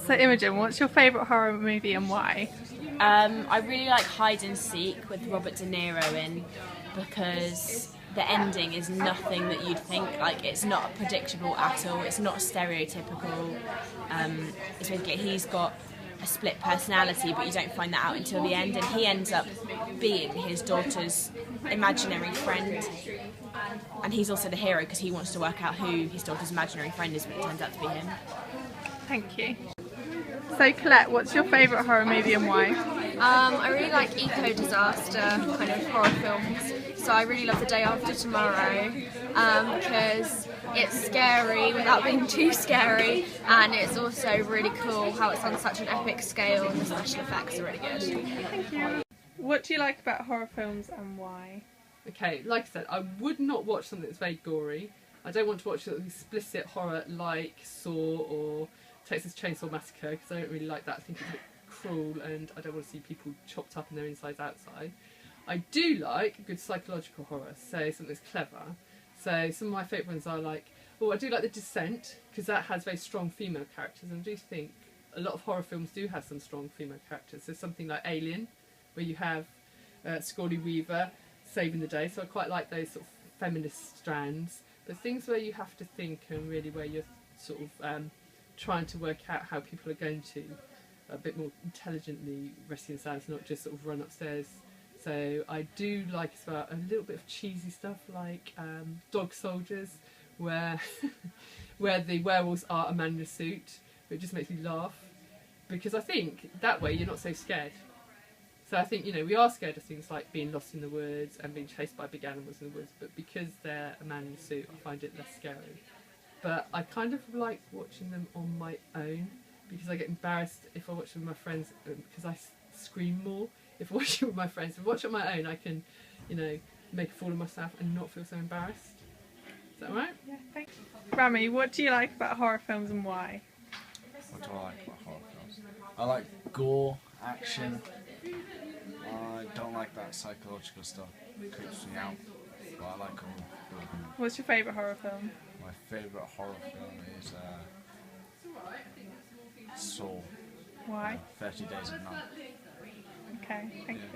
So Imogen, what's your favourite horror movie and why? I really like Hide and Seek with Robert De Niro in, because the ending is nothing that you'd think. Like, it's not predictable at all. It's not stereotypical. It's basically he's got a split personality, but you don't find that out until the end, and he ends up being his daughter's imaginary friend. And he's also the hero because he wants to work out who his daughter's imaginary friend is, but it turns out to be him. Thank you. So Colette, what's your favourite horror movie and why? I really like eco-disaster kind of horror films. So I really love The Day After Tomorrow because it's scary without being too scary, and it's also really cool how it's on such an epic scale and the special effects are really good. Thank you. What do you like about horror films and why? Okay, like I said, I would not watch something that's very gory. I don't want to watch explicit horror like Saw or Texas Chainsaw Massacre because I don't really like that. I think it's a bit cruel and I don't want to see people chopped up and their insides outside. I do like good psychological horror, so something that's clever. So some of my favourite ones are like, I do like The Descent because that has very strong female characters, and I do think a lot of horror films do have some strong female characters. So something like Alien, where you have Sigourney Weaver saving the day, so I quite like those sort of feminist strands. But things where you have to think and really where you're sort of trying to work out how people are going to a bit more intelligently rescue themselves, not just sort of run upstairs. So I do like as well a little bit of cheesy stuff like Dog Soldiers, where where the werewolves are a man in a suit. It just makes me laugh because I think that way you're not so scared. So I think, we are scared of things like being lost in the woods and being chased by big animals in the woods, but because they're a man in a suit, I find it less scary. But I kind of like watching them on my own because I get embarrassed if I watch them with my friends because I scream more if I watch it with my friends. If I watch it on my own, I can, make a fool of myself and not feel so embarrassed. Is that right? Yeah, thanks. Rami, what do you like about horror films and why? What do I like about horror films? I like gore, action. I don't like that psychological stuff. It creeps me out. But I like all. What's your favourite horror film? My favourite horror film is Saw. Why? 30 Days of Night. Okay, thank you.